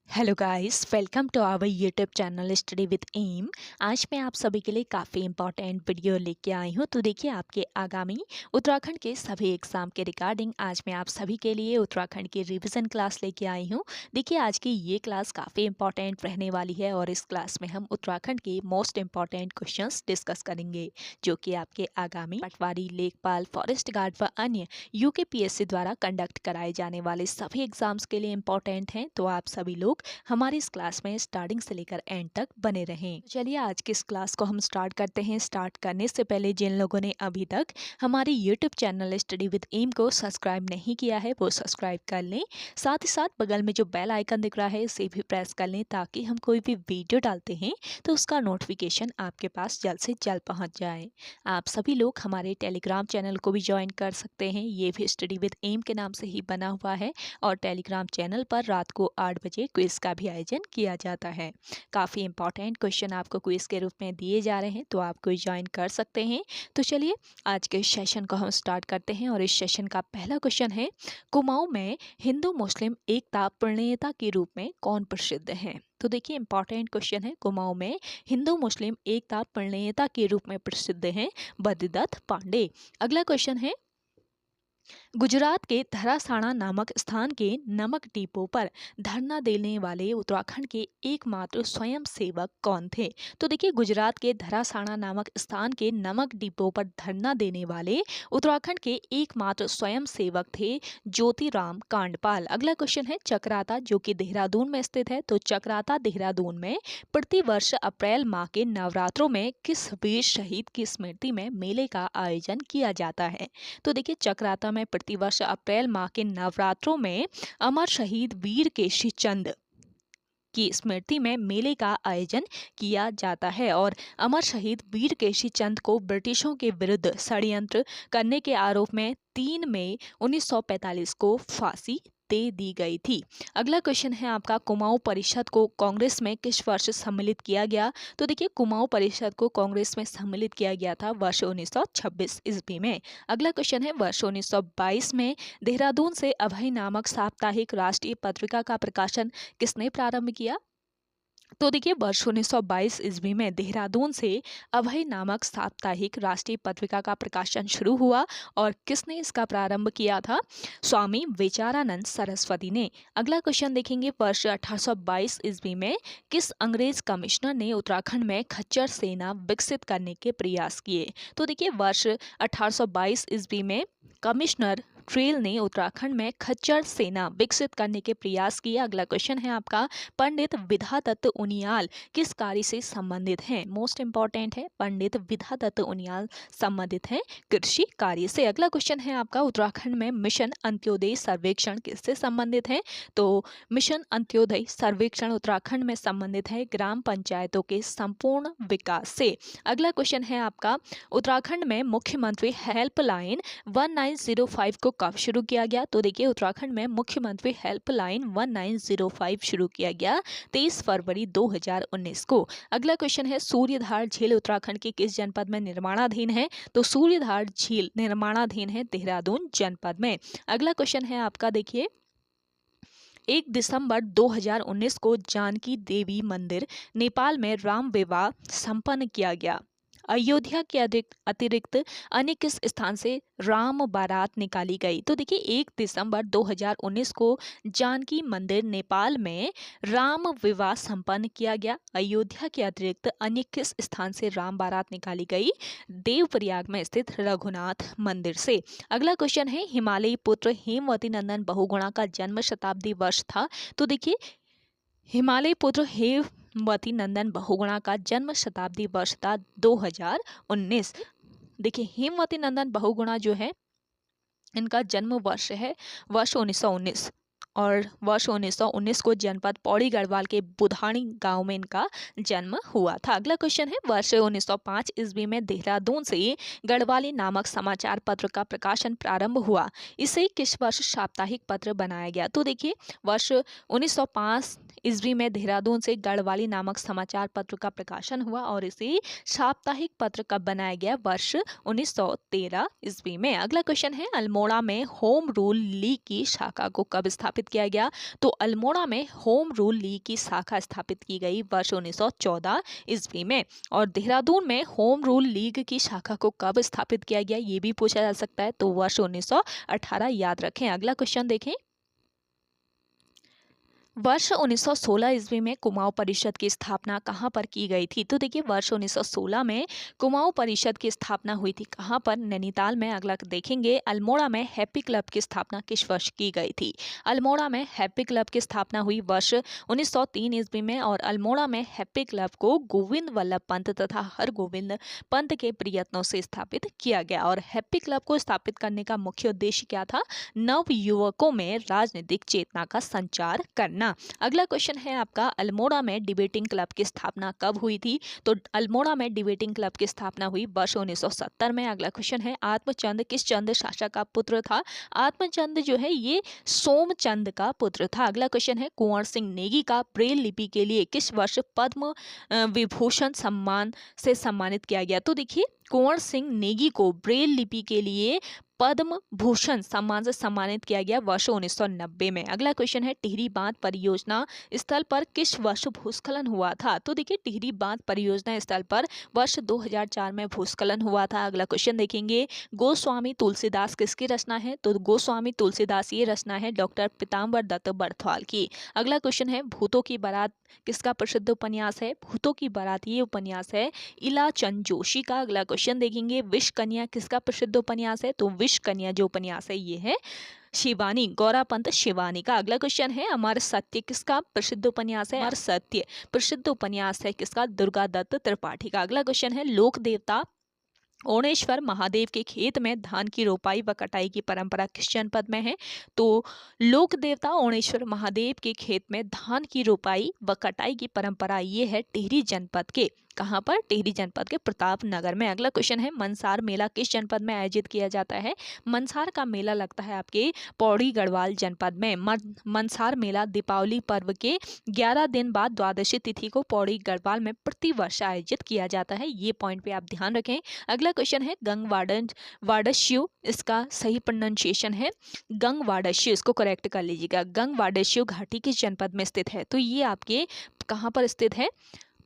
Hello guys, welcome to our YouTube channel study with M. आज मैं आप सभी के लिए काफ़ी इंपॉर्टेंट वीडियो लेके आई हूँ। तो देखिए, आपके आगामी उत्तराखंड के सभी एग्ज़ाम के रिगार्डिंग आज मैं आप सभी के लिए उत्तराखंड की रिवीजन क्लास लेके आई हूँ। देखिए, आज की ये क्लास काफ़ी इंपॉर्टेंट रहने वाली है और इस क्लास में हम उत्तराखंड के मोस्ट इंपॉर्टेंट क्वेश्चंस डिस्कस करेंगे, जो कि आपके आगामी पटवारी, लेखपाल, फॉरेस्ट गार्ड व अन्य यूकेपीएससी द्वारा कंडक्ट कराए जाने वाले सभी एग्जाम्स के लिए इंपॉर्टेंट हैं। तो आप सभी लोग हमारी इस क्लास में स्टार्टिंग से लेकर एंड तक बने रहें। तो चलिए, आज की इस क्लास को हम स्टार्ट करते हैं। स्टार्ट करने से पहले जिन लोगों ने अभी तक हमारे YouTube channel study with M को सब्सक्राइब नहीं किया है, वो सब्सक्राइब कर लें। साथ ही साथ बगल में जो बेल आइकन दिख रहा है, इसे भी प्रेस कर लें, ताकि हम कोई भी वीडियो डालते हैं तो उसका नोटिफिकेशन आपके पास जल्द से जल्द पहुंच जाए। आप सभी लोग हमारे टेलीग्राम चैनल को भी ज्वाइन कर सकते हैं। ये भी स्टडी विद एम के नाम से ही बना हुआ है और टेलीग्राम चैनल पर रात को 8 बजे क्विज का भी आयोजन किया जाता है। काफ़ी इंपॉर्टेंट क्वेश्चन आपको क्विज के रूप में दिए जा रहे हैं, तो आप कोई ज्वाइन कर सकते हैं। तो चलिए, आज के सेशन को हम स्टार्ट करते हैं और इस सेशन का पहला क्वेश्चन है, कुमाऊं में हिंदू मुस्लिम एकता प्रणेता के रूप में कौन प्रसिद्ध है? तो देखिए, इंपॉर्टेंट क्वेश्चन है। कुमाऊं में हिंदू मुस्लिम एकता प्रणेता के रूप में प्रसिद्ध हैं बद्रीदत्त पांडे। अगला क्वेश्चन है, गुजरात के धरासाना नामक स्थान के नमक डिपो पर धरना देने वाले उत्तराखंड के एकमात्र स्वयं सेवक कौन थे? तो देखिए, गुजरात के धरासाना नामक स्थान के नमक डिपो पर धरना देने वाले उत्तराखंड के एकमात्र स्वयं सेवक थे ज्योतिराम कांडपाल। अगला क्वेश्चन है, चक्राता जो कि देहरादून में स्थित है, तो चक्राता देहरादून में प्रतिवर्ष अप्रैल माह के नवरात्रों में किस वीर शहीद की स्मृति में मेले का आयोजन किया जाता है? तो देखिए, चक्राता में प्रतिवर्ष अप्रैल माह के नवरात्रों में अमर शहीद वीर केशी चंद की स्मृति में मेले का आयोजन किया जाता है और अमर शहीद वीर केशी चंद को ब्रिटिशों के विरुद्ध षड्यंत्र करने के आरोप में 3 मई 1945 को फांसी दे दी गई थी। अगला क्वेश्चन है आपका, कुमाऊं परिषद को कांग्रेस में किस वर्ष सम्मिलित किया गया? तो देखिए, कुमाऊं परिषद को कांग्रेस में सम्मिलित किया गया था वर्ष 1926 ईस्वी में। अगला क्वेश्चन है, वर्ष 1922 में देहरादून से अभय नामक साप्ताहिक राष्ट्रीय पत्रिका का प्रकाशन किसने प्रारंभ किया? तो देखिए, वर्ष 1922 ईस्वी में देहरादून से अभय नामक साप्ताहिक राष्ट्रीय पत्रिका का प्रकाशन शुरू हुआ और किसने इसका प्रारंभ किया था? स्वामी विचारानंद सरस्वती ने। अगला क्वेश्चन देखेंगे, वर्ष 1822 ईस्वी में किस अंग्रेज कमिश्नर ने उत्तराखंड में खच्चर सेना विकसित करने के प्रयास किए? तो देखिए, वर्ष 1822 ईस्वी में कमिश्नर ट्रेल ने उत्तराखंड में खच्चर सेना विकसित करने के प्रयास किए। अगला क्वेश्चन है आपका, पंडित विधादत्त उनियाल किस कार्य से संबंधित हैं? मोस्ट इंपॉर्टेंट है, पंडित विधादत्त उनियाल संबंधित हैं कृषि कार्य से। अगला क्वेश्चन है आपका, उत्तराखंड में मिशन अंत्योदय सर्वेक्षण किससे संबंधित है? तो मिशन अंत्योदय सर्वेक्षण उत्तराखंड में संबंधित है ग्राम पंचायतों के संपूर्ण विकास से। अगला क्वेश्चन है आपका, उत्तराखंड में मुख्यमंत्री हेल्पलाइन 1905 को कब शुरू किया गया? तो देखिए, उत्तराखंड में मुख्यमंत्री हेल्पलाइन 1905 शुरू किया गया 23 फरवरी 2019 को। अगला क्वेश्चन है, सूर्यधार झील उत्तराखंड के किस जनपद में निर्माणाधीन है? तो सूर्यधार झील निर्माणाधीन है देहरादून जनपद में। अगला क्वेश्चन है आपका, देखिए, 1 दिसंबर 2019 को जानकी देवी मंदिर नेपाल में राम विवाह संपन्न किया गया। अयोध्या के अतिरिक्त अन्य किस स्थान से राम बारात निकाली गई? तो देखिए, 1 दिसंबर 2019 को जानकी मंदिर नेपाल में राम विवाह संपन्न किया गया। अयोध्या के अतिरिक्त अन्य किस स्थान से राम बारात निकाली गई? देवप्रयाग में स्थित रघुनाथ मंदिर से। अगला क्वेश्चन है, हिमालयी पुत्र हेमवती नंदन बहुगुणा का जन्म शताब्दी वर्ष था? तो देखिए, हिमालय पुत्र हेमवती नंदन बहुगुणा का जन्म शताब्दी वर्ष था 2019। देखिए, हेमवती नंदन बहुगुणा जो है, इनका जन्म वर्ष है वर्ष 1919 और वर्ष 1919 को जनपद पौड़ी गढ़वाल के बुधानी गांव में इनका जन्म हुआ था। अगला क्वेश्चन है, वर्ष 1905 ईस्वी में देहरादून से गढ़वाली नामक समाचार पत्र का प्रकाशन प्रारंभ हुआ। इसे किस वर्ष साप्ताहिक पत्र बनाया गया? तो देखिए, वर्ष 1905 ईस्वी में देहरादून से गढ़वाली नामक समाचार पत्र का प्रकाशन हुआ और इसे साप्ताहिक पत्र कब बनाया गया? वर्ष 1913 ईस्वी में। अगला क्वेश्चन है, अल्मोड़ा में होम रूल लीग की शाखा को कब स्थापित स्थापित किया गया? तो अल्मोड़ा में होम रूल लीग की शाखा स्थापित की गई वर्ष 1914 ईस्वी में। और देहरादून में होम रूल लीग की शाखा को कब स्थापित किया गया, ये भी पूछा जा सकता है, तो वर्ष 1918 याद रखें। अगला क्वेश्चन देखें। वर्ष 1916 ईस्वी में कुमाऊं परिषद की स्थापना कहाँ पर की गई थी? तो देखिए वर्ष 1916 में कुमाऊं परिषद की स्थापना हुई थी कहाँ पर? नैनीताल में। अगला देखेंगे, अल्मोड़ा में हैप्पी क्लब की स्थापना किस वर्ष की गई थी? अल्मोड़ा में हैप्पी क्लब की स्थापना हुई वर्ष 1903 ईस्वी में। और अल्मोड़ा में हैप्पी क्लब को गोविंद वल्लभ पंत तथा हरगोविंद पंत के प्रयत्नों से स्थापित किया गया। और हैप्पी क्लब को स्थापित करने का मुख्य उद्देश्य क्या था? नव युवकों में राजनीतिक चेतना का संचार करना। अगला क्वेश्चन है आपका, अल्मोड़ा में डिबेटिंग क्लब की स्थापना कब हुई थी? तो अल्मोड़ा में डिबेटिंग क्लब की स्थापना हुई वर्ष 1970 में। अगला क्वेश्चन है, आत्मचंद किस चंद शासक का पुत्र था? आत्मचंद जो है ये सोमचंद का पुत्र था। अगला क्वेश्चन है, कुंवर सिंह नेगी का ब्रेल लिपि के लिए किस वर्ष पद्म विभूषण सम्मान से सम्मानित किया गया? तो देखिए कुंवर सिंह नेगी को ब्रेल लिपि के लिए पद्म भूषण सम्मान से सम्मानित किया गया वर्ष 1990 में। अगला क्वेश्चन है, टिहरी बांध परियोजना स्थल पर किस वर्ष भूस्खलन हुआ था? तो देखिए टिहरी बांध परियोजना स्थल पर वर्ष 2004 में भूस्खलन हुआ था। अगला क्वेश्चन देखेंगे, गोस्वामी तुलसीदास किसकी रचना है? तो गोस्वामी तुलसीदास ये रचना है डॉक्टर पीताम्बर दत्त बड़थवाल की। अगला क्वेश्चन है, भूतों की बारात किसका प्रसिद्ध उपन्यास है? भूतों की बारात ये उपन्यास है इलाचंद जोशी का। अगला क्वेश्चन देखेंगे, विष कन्या किसका प्रसिद्ध उपन्यास है? तो विष कन्या जो उपन्यास है ये है शिवानी, गौरापंत शिवानी का। अगला क्वेश्चन है, अमर सत्य किसका प्रसिद्ध उपन्यास है? अमर सत्य प्रसिद्ध उपन्यास है किसका? दुर्गा दत्त त्रिपाठी का। अगला क्वेश्चन है, लोक देवता ओणेश्वर महादेव के खेत में धान की रोपाई व कटाई की परंपरा किस जनपद में है? तो लोक देवता ओणेश्वर महादेव के खेत में धान की रोपाई व कटाई की परंपरा ये है टिहरी जनपद के, कहाँ पर? टिहरी जनपद के प्रताप नगर में। अगला क्वेश्चन है, मनसार मेला किस जनपद में आयोजित किया जाता है? मनसार का मेला लगता है आपके पौड़ी गढ़वाल जनपद में। मनसार मेला दीपावली पर्व के 11 दिन बाद द्वादशी तिथि को पौड़ी गढ़वाल में प्रतिवर्ष आयोजित किया जाता है। ये पॉइंट पे आप ध्यान रखें। अगला क्वेश्चन है, गंगवाड़श्यु, इसका सही प्रोनाउंसिएशन है गंगवाड़श्यु, इसको करेक्ट कर लीजिएगा। गंगवाड़श्यु घाटी किस जनपद में स्थित है? तो ये आपके कहाँ पर स्थित है?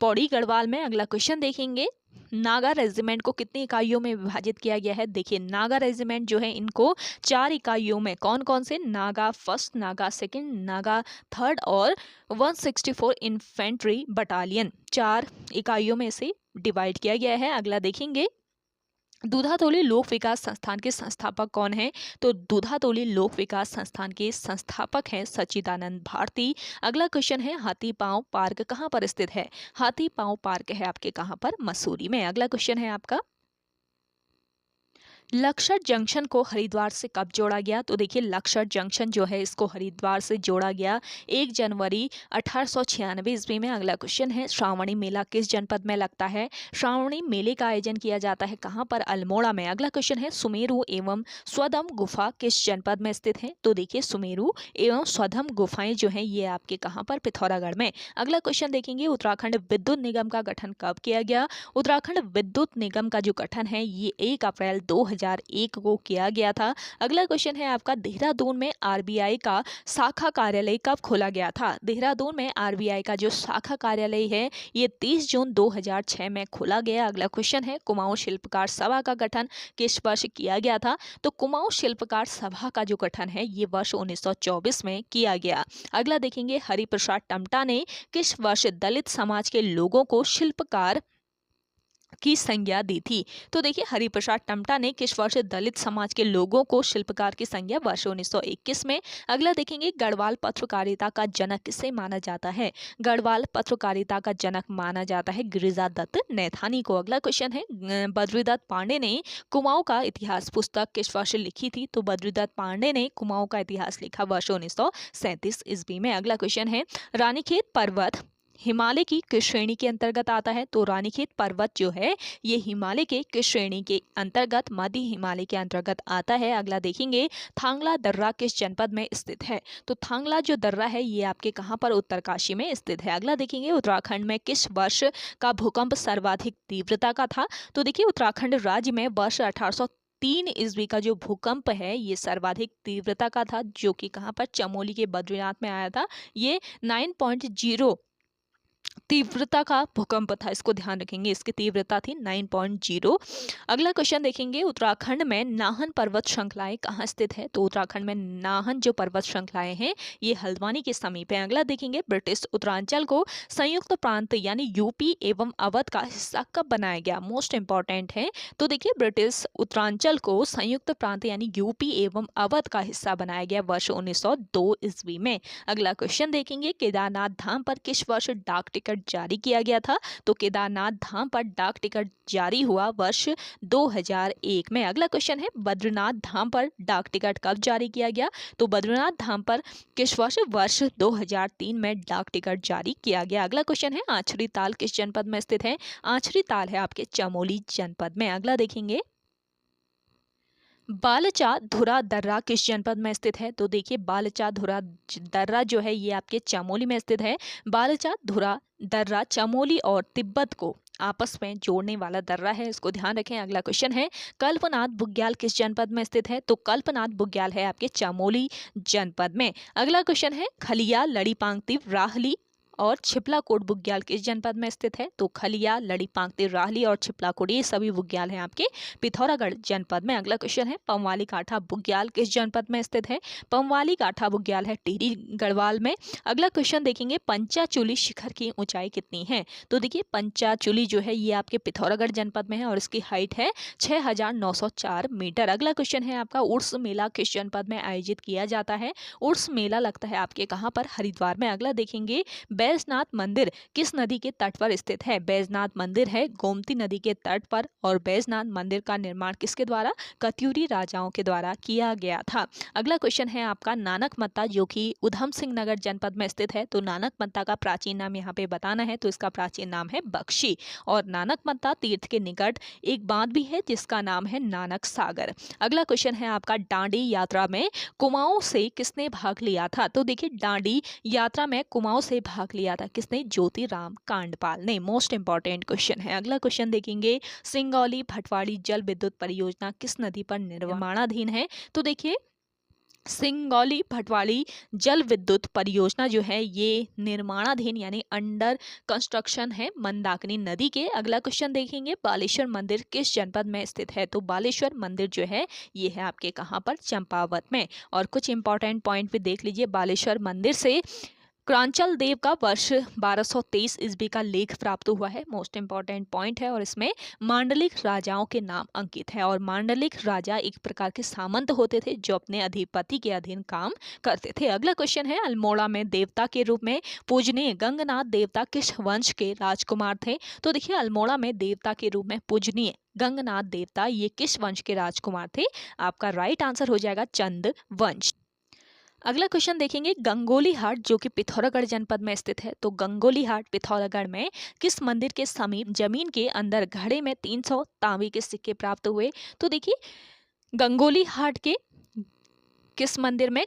पौड़ी गढ़वाल में। अगला क्वेश्चन देखेंगे, नागा रेजिमेंट को कितनी इकाइयों में विभाजित किया गया है? देखिए नागा रेजिमेंट जो है इनको 4 इकाइयों में, कौन कौन से? Naga first, Naga second, Naga third और 164 इन्फेंट्री बटालियन, 4 इकाइयों में से डिवाइड किया गया है। अगला देखेंगे, दूधातोली लोक विकास संस्थान के संस्थापक कौन है? तो दूधातोली लोक विकास संस्थान के संस्थापक हैं सच्चिदानंद भारती। अगला क्वेश्चन है, हाथी पांव पार्क कहाँ पर स्थित है? हाथी पांव पार्क है आपके कहाँ पर? मसूरी में। अगला क्वेश्चन है आपका, लक्सर जंक्शन को हरिद्वार से कब जोड़ा गया? तो देखिए लक्सर जंक्शन जो है इसको हरिद्वार से जोड़ा गया 1 जनवरी 1896 ईस्वी में। अगला क्वेश्चन है, श्रावणी मेला किस जनपद में लगता है? श्रावणी मेले का आयोजन किया जाता है कहाँ पर? अल्मोड़ा में। अगला क्वेश्चन है, सुमेरु एवं स्वधम गुफा किस जनपद में स्थित है? तो देखिए सुमेरु एवं स्वधम गुफाएं जो है ये आपके कहाँ पर? पिथौरागढ़ में। अगला क्वेश्चन देखेंगे, उत्तराखंड विद्युत निगम का गठन कब किया गया? उत्तराखंड विद्युत निगम का जो गठन है ये 1 अप्रैल 2001 को किया गया था। अगला क्वेश्चन है आपका, देहरादून में आरबीआई का शाखा कार्यालय कब खोला गया था? देहरादून में आरबीआई का जो शाखा कार्यालय है ये 30 जून 2006 में खोला गया। अगला क्वेश्चन है, कुमाऊं शिल्पकार सभा का गठन किस वर्ष किया गया था? तो कुमाऊं शिल्पकार सभा का जो गठन है ये वर्ष 1924 में किया गया। अगला देखेंगे, हरिप्रसाद टमटा ने किस वर्ष दलित समाज के लोगों को शिल्पकार की संज्ञा दी थी? तो देखिए हरिप्रसाद टमटा ने किस वर्ष दलित समाज के लोगों को शिल्पकार की संज्ञा? वर्ष 1921 में। अगला देखेंगे, गढ़वाल पत्रकारिता का जनक किसे माना जाता है? गढ़वाल पत्रकारिता का जनक माना जाता है गिरिजा दत्त नैथानी को। अगला क्वेश्चन है, बद्रीदत्त पांडे ने कुमाऊं का इतिहास पुस्तक किस वर्ष लिखी थी? तो बद्रीदत्त पांडे ने कुमाऊं का इतिहास लिखा वर्ष 1937 ईस्वी में। अगला क्वेश्चन है, रानीखेत पर्वत हिमालय की किस श्रेणी के अंतर्गत आता है? तो रानीखेत पर्वत जो है ये हिमालय के किस श्रेणी के अंतर्गत? मध्य हिमालय के अंतर्गत आता है। अगला देखेंगे, थांगला दर्रा किस जनपद में स्थित है? तो थांगला जो दर्रा है ये आपके कहाँ पर? उत्तरकाशी में स्थित है। अगला देखेंगे, उत्तराखंड में किस वर्ष का भूकंप सर्वाधिक तीव्रता का था? तो देखिए उत्तराखंड राज्य में वर्ष 2003 ईस्वी का जो भूकंप है ये सर्वाधिक तीव्रता का था, जो कि कहाँ पर चमोली के बद्रीनाथ में आया था। ये 9.0 तीव्रता का भूकंप था, इसको ध्यान रखेंगे, इसकी तीव्रता थी 9.0। अगला क्वेश्चन देखेंगे, उत्तराखंड में नाहन पर्वत श्रृंखलाएं कहाँ स्थित है? तो उत्तराखंड में नाहन जो पर्वत श्रृंखलाएं हैं ये हल्द्वानी के समीप है। अगला देखेंगे, ब्रिटिश उत्तरांचल को संयुक्त प्रांत यानी यूपी एवं अवध का हिस्सा कब बनाया गया? मोस्ट इंपॉर्टेंट है। तो देखिए, ब्रिटिश उत्तरांचल को संयुक्त प्रांत यानी यूपी एवं अवध का हिस्सा बनाया गया वर्ष 1902 ईस्वी में। अगला क्वेश्चन देखेंगे, केदारनाथ धाम पर किस वर्ष डाक टिकट जारी किया गया था? तो केदारनाथ धाम पर डाक टिकट जारी हुआ वर्ष 2001 में। अगला क्वेश्चन है, बद्रीनाथ धाम पर डाक टिकट कब जारी किया गया? तो बद्रीनाथ धाम पर किस वर्ष 2003 में डाक टिकट जारी किया गया। अगला क्वेश्चन है, आछरी ताल किस जनपद में स्थित है? आछरी ताल है आपके चमोली जनपद में। अगला देखेंगे, बालचा धुरा दर्रा किस जनपद में स्थित है? तो देखिए, बालचा धुरा दर्रा जो है ये आपके चमोली में स्थित है। बालचा धुरा दर्रा चमोली और तिब्बत को आपस में जोड़ने वाला दर्रा है, इसको ध्यान रखें। अगला क्वेश्चन है, कल्पनाथ बुग्याल किस जनपद में स्थित है? तो कल्पनाथ बुग्याल है आपके चमोली जनपद में। अगला क्वेश्चन है, खलिया लड़ीपांगती राहली और छिपलाकोट बुग्याल किस जनपद में स्थित है? तो खलिया लड़ीपांगती राहली और छिपलाकोट ये सभी बुग्याल हैं आपके पिथौरागढ़ जनपद में। अगला क्वेश्चन है, पंवाली काठा बुग्याल किस जनपद में स्थित है? पंवाली काठा बुग्याल है टिहरी गढ़वाल में। अगला क्वेश्चन देखेंगे, पंचाचूली शिखर की ऊंचाई कितनी है? तो देखिए, पंचाचूली जो है ये आपके पिथौरागढ़ जनपद में है और इसकी हाइट है 6904 मीटर। अगला क्वेश्चन है आपका, उर्स मेला किस जनपद में आयोजित किया जाता है? उर्स मेला लगता है आपके कहाँ पर? हरिद्वार में। अगला देखेंगे, बैजनाथ मंदिर किस नदी के तट पर स्थित है? बैजनाथ मंदिर है गोमती नदी के तट पर और बैजनाथ मंदिर का निर्माण किसके द्वारा? कत्यूरी राजाओं के द्वारा किया गया था। अगला क्वेश्चन है आपका, नानक मत्ता जो कि उधम सिंह नगर जनपद में स्थित है, तो नानक मत्ता का प्राचीन नाम यहाँ पे बताना है, तो इसका प्राचीन नाम है बख्शी। और नानक मत्ता तीर्थ के निकट एक बांध भी है जिसका नाम है नानक सागर। अगला क्वेश्चन है आपका, डांडी यात्रा में कुमाऊं से किसने भाग लिया था? तो देखिए, डांडी यात्रा में कुमाऊं से भाग लिया था किसने? ज्योतिराम कांडपाल ने। मोस्ट इंपॉर्टेंट क्वेश्चन है। अगला क्वेश्चन देखेंगे, सिंगौली भटवाड़ी जल विद्युत परियोजना किस नदी पर निर्माणाधीन है? तो देखिए, सिंगौली भटवाड़ी जल विद्युत परियोजना जो है ये निर्माणाधीन यानी अंडर कंस्ट्रक्शन है मंदाकिनी नदी के। अगला क्वेश्चन देखेंगे, बालेश्वर मंदिर किस जनपद में स्थित है? तो बालेश्वर मंदिर जो है ये है आपके कहाँ पर? चंपावत में। और कुछ इंपॉर्टेंट पॉइंट भी देख लीजिए, बालेश्वर मंदिर से क्रांचल देव का वर्ष 1223 ईस्वी का लेख प्राप्त हुआ है। मोस्ट इंपॉर्टेंट पॉइंट है और इसमें मांडलिक राजाओं के नाम अंकित है। और मांडलिक राजा एक प्रकार के सामंत होते थे जो अपने अधिपति के अधीन काम करते थे। अगला क्वेश्चन है, अल्मोड़ा में देवता के रूप में पूजनीय गंगनाथ देवता किस वंश के राजकुमार थे? तो देखिए, अल्मोड़ा में देवता के रूप में पूजनीय गंगनाथ देवता ये किस वंश के राजकुमार थे? आपका राइट आंसर हो जाएगा चंद वंश। अगला क्वेश्चन देखेंगे, गंगोली हाट जो कि पिथौरागढ़ जनपद में स्थित है, तो गंगोली हाट पिथौरागढ़ में किस मंदिर के समीप जमीन के अंदर घड़े में 300 तांबे के सिक्के प्राप्त हुए? तो देखिए, गंगोली हाट के किस मंदिर में?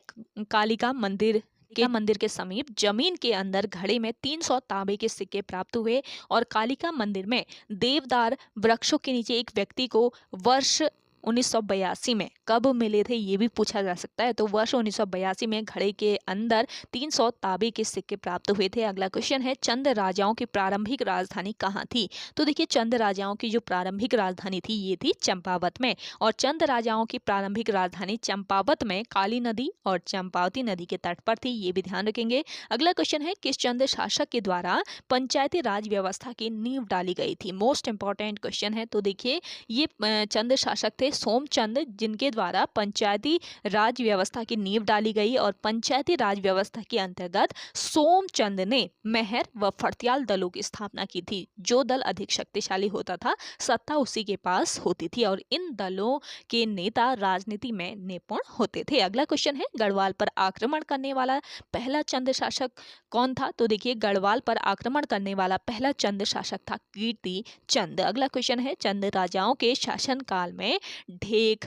कालिका मंदिर के समीप जमीन के अंदर घड़े में 300 तांबे के सिक्के प्राप्त हुए। और कालिका मंदिर में देवदार वृक्षों के नीचे एक व्यक्ति को वर्ष 1982 में कब मिले थे ये भी पूछा जा सकता है। तो वर्ष 1982 में घड़े के अंदर 300 तांबे के सिक्के प्राप्त हुए थे। अगला क्वेश्चन है, चंद राजाओं की प्रारंभिक राजधानी कहाँ थी? तो देखिए, चंद राजाओं की जो प्रारंभिक राजधानी थी ये थी चंपावत में। और चंद राजाओं की प्रारंभिक राजधानी चंपावत में काली नदी और चंपावती नदी के तट पर थी, ये भी ध्यान रखेंगे। अगला क्वेश्चन है, किस चंद शासक के द्वारा पंचायती राज व्यवस्था की नींव डाली गई थी? मोस्ट इंपॉर्टेंट क्वेश्चन है। तो देखिए, ये चंद शासक थे सोमचंद जिनके द्वारा पंचायती राज व्यवस्था की नींव डाली गई। और पंचायती राज व्यवस्था के अंतर्गत सोमचंद ने मेहर व फड़तियाल दलों की स्थापना की थी। जो दल अधिक शक्तिशाली होता था सत्ता उसी के पास होती थी और इन दलों के नेता राजनीति में निपुण होते थे। अगला क्वेश्चन है, गढ़वाल पर आक्रमण करने वाला पहला चंद शासक कौन था? तो देखिए, गढ़वाल पर आक्रमण करने वाला पहला चंद शासक था कीर्ति चंद। अगला क्वेश्चन है, चंद राजाओं के शासन काल में ढेक,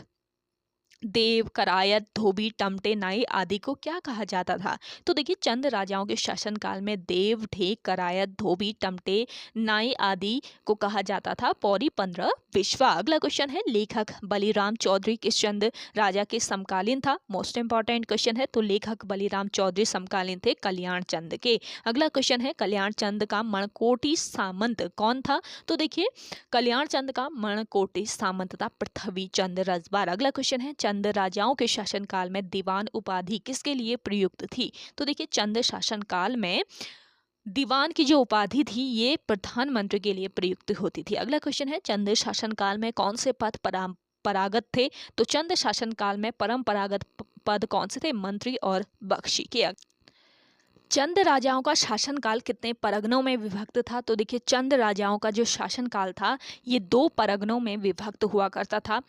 देव, करायत, धोबी, टमटे, नाई आदि को क्या कहा जाता था? तो देखिए चंद राजाओं के शासनकाल में देव, ढेक, करायत, धोबी, टमटे, नाई आदि को कहा जाता था। पौरी 15 विश्वा। अगला क्वेश्चन है, लेखक बलिराम चौधरी किस चंद राजा के समकालीन था? मोस्ट इंपॉर्टेंट क्वेश्चन है। तो लेखक बलिराम चौधरी समकालीन थे कल्याण चंद के। अगला क्वेश्चन है, कल्याण चंद का मणकोटी सामंत कौन था? तो देखिए कल्याण चंद का मणकोटी सामंत था पृथ्वी चंद रजबार। अगला क्वेश्चन है, चंद राजाओं के शासनकाल में दीवान उपाधि किसके लिए प्रयुक्त थी? तो देखिए चंद शासनकाल में दीवान की जो उपाधि थी ये प्रधानमंत्री के लिए प्रयुक्त होती थी। अगला क्वेश्चन है, चंद शासनकाल में कौन से पद परंपरागत थे? तो चंद शासनकाल में परंपरागत पद कौन से थे? मंत्री और बख्शी के। चंद राजाओं का शासनकाल कितने परगनों में विभक्त था? तो देखिए चंद राजाओं का जो शासनकाल था ये 2 परगनों में विभक्त हुआ करता था।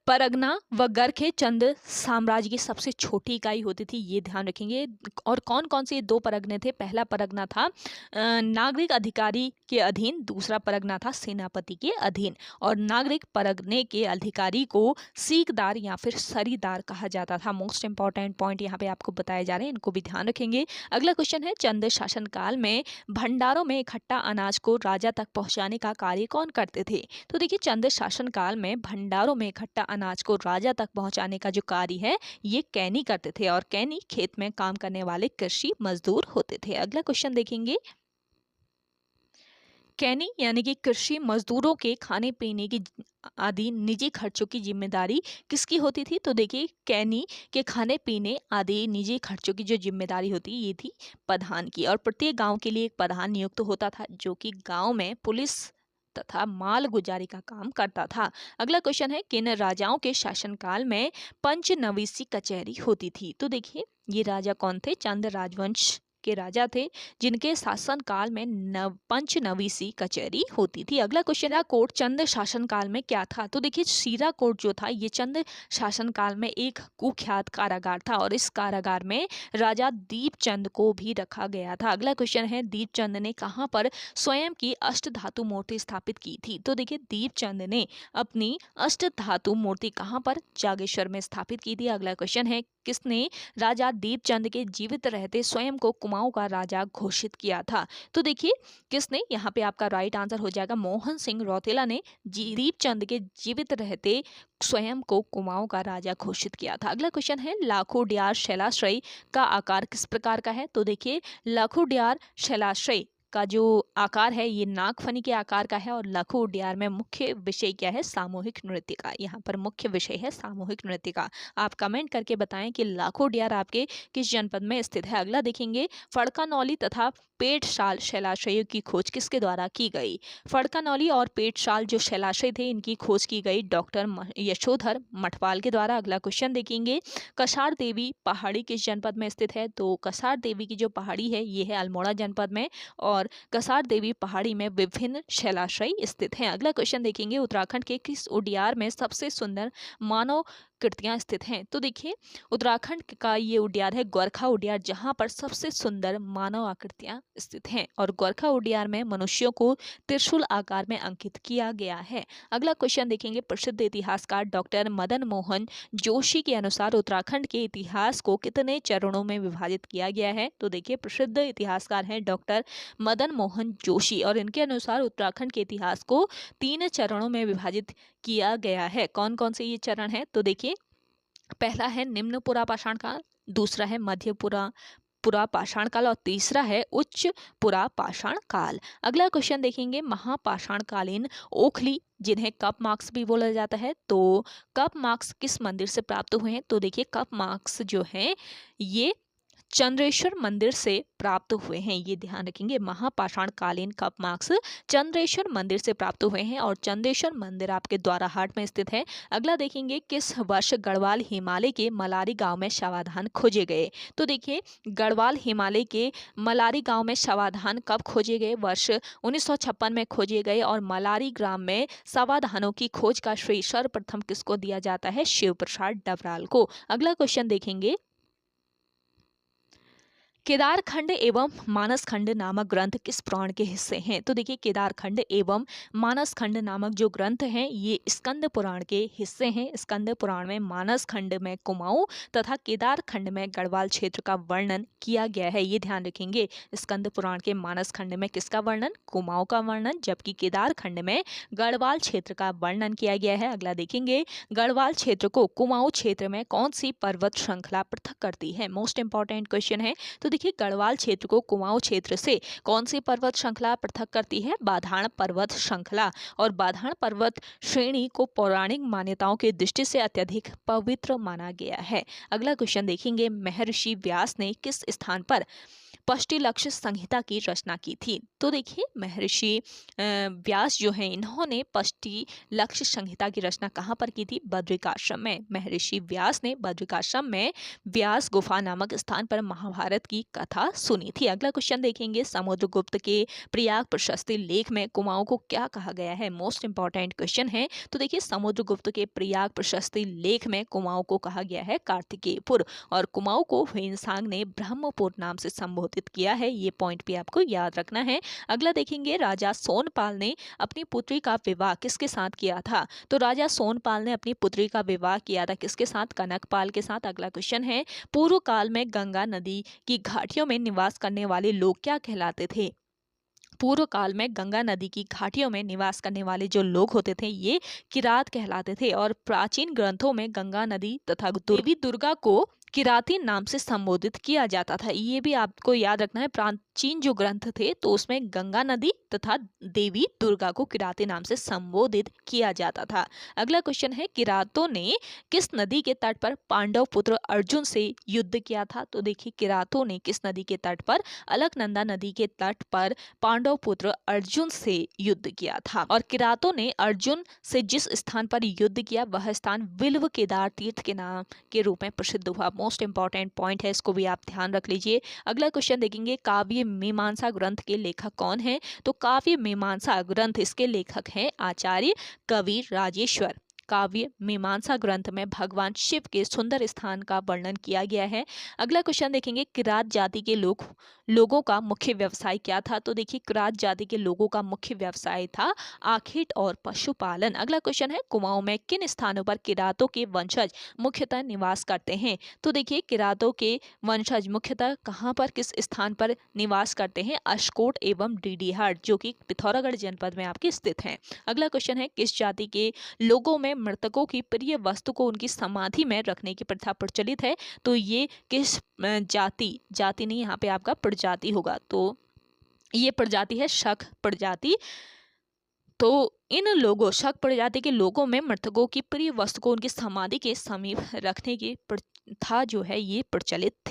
परगना व गरखे चंद साम्राज्य की सबसे छोटी इकाई होती थी, ये ध्यान रखेंगे। और कौन कौन से 2 परगने थे? पहला परगना था नागरिक अधिकारी के अधीन, दूसरा परगना था सेनापति के अधीन। और नागरिक परगने के अधिकारी को सीकदार या फिर सरीदार कहा जाता था। मोस्ट इंपॉर्टेंट पॉइंट यहाँ पे आपको बताए जा रहे हैं, इनको भी ध्यान रखेंगे। अगला क्वेश्चन है, चंद शासनकाल में भंडारों में इकट्ठा अनाज को राजा तक पहुंचाने का कार्य कौन करते थे? तो देखिए चंद शासनकाल में भंडारों में इकट्ठा अनाज को राजा तक पहुंचाने का जो कार्य है ये कैनी करते थे। और कैनी खेत में काम करने वाले कृषि मजदूर होते थे। अगला क्वेश्चन देखेंगे, कैनी यानी कि कृषि मजदूरों के खाने पीने की आदि निजी खर्चों की जिम्मेदारी किसकी होती थी? तो देखिए कैनी के खाने पीने आदि निजी खर्चों की जो जिम्मेदारी होती ये थी प्रधान की। और प्रत्येक गांव के लिए एक प्रधान नियुक्त होता था जो कि गांव में पुलिस तथा माल गुजारी का काम करता था। अगला क्वेश्चन है, किन राजाओं के शासनकाल में पंचनवीसी कचहरी होती थी? तो देखिए ये राजा कौन थे? चंद राजवंश के राजा थे जिनके शासन काल में पंचनवीसी कचहरी होती थी। अगला क्वेश्चन है, कोट चंद शासन काल में क्या था? तो देखिए सीरा कोट जो था ये चंद शासन काल में एक कुख्यात कारागार था और इस कारागार में राजा दीपचंद को भी रखा गया था। अगला क्वेश्चन है, दीपचंद ने कहां पर स्वयं की अष्ट धातु मूर्ति स्थापित की थी? तो देखिए दीपचंद ने अपनी अष्ट धातु मूर्ति कहां पर? जागेश्वर में स्थापित की थी। अगला क्वेश्चन है, किसने राजा दीपचंद के जीवित रहते स्वयं को कुमाऊं का राजा घोषित किया था? तो देखिए किसने? यहाँ पे आपका राइट आंसर हो जाएगा मोहन सिंह रौतेला ने दीपचंद के जीवित रहते स्वयं को कुमाऊं का राजा घोषित किया था। अगला क्वेश्चन है, लाखों डियार शैलाश्रय का आकार किस प्रकार का है? तो देखिए लाखों डियार शैलाश्रय का जो आकार है ये नागफनी के आकार का है। और लाखों उड्यार में मुख्य विषय क्या है? सामूहिक नृत्य का। यहाँ पर मुख्य विषय है सामूहिक नृत्य का। आप कमेंट करके बताएं कि लाखों उड्यार आपके किस जनपद में स्थित है। अगला देखेंगे, फड़कानौली तथा पेटशाल शैलाशयों की खोज किसके द्वारा की गई? फड़कानौली और पेटशाल जो शैलाशय थे इनकी खोज की गई डॉक्टर यशोधर मठवाल के द्वारा। अगला क्वेश्चन देखेंगे, कसार देवी पहाड़ी किस जनपद में स्थित है? तो कसार देवी की जो पहाड़ी है ये है अल्मोड़ा जनपद में। और कसार देवी पहाड़ी में विभिन्न शैलाश्रय स्थित हैं। अगला क्वेश्चन देखेंगे, उत्तराखंड के किस उद्यान में सबसे सुंदर मानव कृतियां स्थित हैं? तो देखिए उत्तराखंड का ये उद्यान है गोरखा उद्यान जहां पर सबसे सुंदर मानव आकृतियां स्थित हैं। और गोरखा उद्यान में मनुष्यों को त्रिशूल आकार में अंकित किया गया है। अगला क्वेश्चन देखेंगे, प्रसिद्ध इतिहासकार डॉक्टर मदन मोहन जोशी के अनुसार उत्तराखंड के इतिहास को कितने चरणों में विभाजित किया गया है? तो देखिए प्रसिद्ध इतिहासकार हैं डॉक्टर मदन मोहन जोशी और इनके अनुसार उत्तराखंड के इतिहास को 3 चरणों में विभाजित किया गया है। कौन कौन से ये चरण हैं? तो देखिए पहला है निम्न पुरा पाषाण काल, दूसरा है मध्य पुरा पाषाण काल और तीसरा है उच्च पुरा पाषाण काल। अगला क्वेश्चन देखेंगे, महापाषाणकालीन ओखली जिन्हें कप मार्क्स भी बोला जाता है, तो कप मार्क्स किस मंदिर से प्राप्त हुए हैं? तो देखिए कप मार्क्स जो हैं ये चंद्रेश्वर मंदिर से प्राप्त हुए हैं, ये ध्यान रखेंगे। महापाषाण कालीन कप मार्क्स चंद्रेश्वर मंदिर से प्राप्त हुए हैं और चंद्रेश्वर मंदिर आपके द्वाराहाट में स्थित है। अगला देखेंगे, किस वर्ष गढ़वाल हिमालय के मलारी गांव में शवाधान खोजे गए? तो देखिए गढ़वाल हिमालय के मलारी गांव में शवाधान कब खोजे गए? वर्ष 1956 में खोजे गए। और मलारी ग्राम में शवाधानों की खोज का श्रेय सर्वप्रथम किसको दिया जाता है? शिव प्रसाद डबराल को। अगला क्वेश्चन देखेंगे, केदार खंड एवं मानस खंड नामक ग्रंथ किस पुराण के हिस्से हैं? तो देखिए केदार खंड एवं मानस खंड नामक जो ग्रंथ हैं ये स्कंद पुराण के हिस्से हैं। स्कंद पुराण में मानस खंड में कुमाऊं तथा केदार खंड में गढ़वाल क्षेत्र का वर्णन किया गया है। ये ध्यान रखेंगे, स्कंद पुराण के मानस खंड में किसका वर्णन? कुमाऊं का वर्णन, जबकि केदार खंड में गढ़वाल क्षेत्र का वर्णन किया गया है। अगला देखेंगे, गढ़वाल क्षेत्र को कुमाऊं क्षेत्र में कौन सी पर्वत श्रृंखला पृथक करती है? मोस्ट इंपॉर्टेंट क्वेश्चन है। तो देखिए गढ़वाल क्षेत्र को कुमाऊं क्षेत्र से कौन सी पर्वत श्रृंखला पृथक करती है? बाधाण पर्वत श्रृंखला। और बाधाण पर्वत श्रेणी को पौराणिक मान्यताओं की दृष्टि से अत्यधिक पवित्र माना गया है। अगला क्वेश्चन देखेंगे, महर्षि व्यास ने किस स्थान पर पष्टिलक्ष्य संहिता की रचना की थी? तो देखिए महर्षि व्यास जो हैं इन्होंने पष्टिलक्ष्य संहिता की रचना कहाँ पर की थी? बद्रिकाश्रम में। महर्षि व्यास ने बद्रिकाश्रम में व्यास गुफा नामक स्थान पर महाभारत की कथा सुनी थी। अगला क्वेश्चन देखेंगे, समुद्रगुप्त के प्रयाग प्रशस्ति लेख में कुमाऊं को क्या कहा गया है? मोस्ट इंपॉर्टेंट क्वेश्चन है। तो देखिए समुद्रगुप्त के प्रयाग प्रशस्ति लेख में कुमाऊं को कहा गया है कार्तिकेयपुर, और कुमाऊं को ह्वेनसांग ने ब्रह्मपुर नाम से संबोधित किया है। ये पॉइंट भी आपको याद रखना है। अगला देखेंगे, राजा सोनपाल ने अपनी पुत्री का विवाह किसके साथ किया था? तो राजा सोनपाल ने अपनी पुत्री का विवाह किया था किसके साथ? कनकपाल के साथ। अगला क्वेश्चन है, पूर्व काल में गंगा नदी की घाटियों में निवास करने वाले लोग क्या कहलाते थे? पूर्व काल में गंगा नदी की घाटियों में निवास करने वाले जो लोग होते थे ये किरात कहलाते थे। और प्राचीन ग्रंथों में गंगा नदी तथा देवी दुर्गा को किराती नाम से संबोधित किया जाता था। ये भी आपको याद रखना है, प्राचीन जो ग्रंथ थे तो उसमें गंगा नदी तथा देवी दुर्गा को किराती नाम से संबोधित किया जाता था। अगला क्वेश्चन है, किरातों ने किस नदी के तट पर पांडव पुत्र अर्जुन से युद्ध किया था? तो देखिए किरातों ने किस नदी के तट पर? अलकनंदा नदी के तट पर पांडव पुत्र अर्जुन से युद्ध किया था। और किरातों ने अर्जुन से जिस स्थान पर युद्ध किया वह स्थान विल्व केदार तीर्थ के नाम के रूप में प्रसिद्ध हुआ। मोस्ट इंपॉर्टेंट पॉइंट है, इसको भी आप ध्यान रख लीजिए। अगला क्वेश्चन देखेंगे, काव्य मीमांसा ग्रंथ के लेखक कौन है? तो काव्य मीमांसा ग्रंथ इसके लेखक हैं आचार्य कवि राजेश्वर। काव्य मीमांसा ग्रंथ में भगवान शिव के सुंदर स्थान का वर्णन किया गया है। अगला क्वेश्चन देखेंगे, किरात जाति के लोगों का मुख्य व्यवसाय क्या था? तो देखिए किरात जाति के लोगों का मुख्य व्यवसाय था आखेट और पशुपालन। अगला क्वेश्चन है, कुमाऊं में किन स्थानों पर किरातों के वंशज मुख्यतः निवास करते हैं? तो देखिए किरातों के वंशज मुख्यतः कहाँ पर, किस स्थान पर निवास करते हैं? अशकोट एवं डीडीहाट, जो कि पिथौरागढ़ जनपद में आपके स्थित हैं। अगला क्वेश्चन है, किस जाति के लोगों में मृतकों की प्रिय वस्तु को उनकी समाधि में रखने की प्रथा प्रचलित है? तो ये किस जाति नहीं, यहाँ पे आपका प्रजाति होगा। तो ये प्रजाति है शक प्रजाति। तो इन लोगों, शक प्रजाति के लोगों में मृतकों की प्रिय वस्तु को उनकी समाधि के समीप रखने की प्रथा जो है ये प्रचलित थी।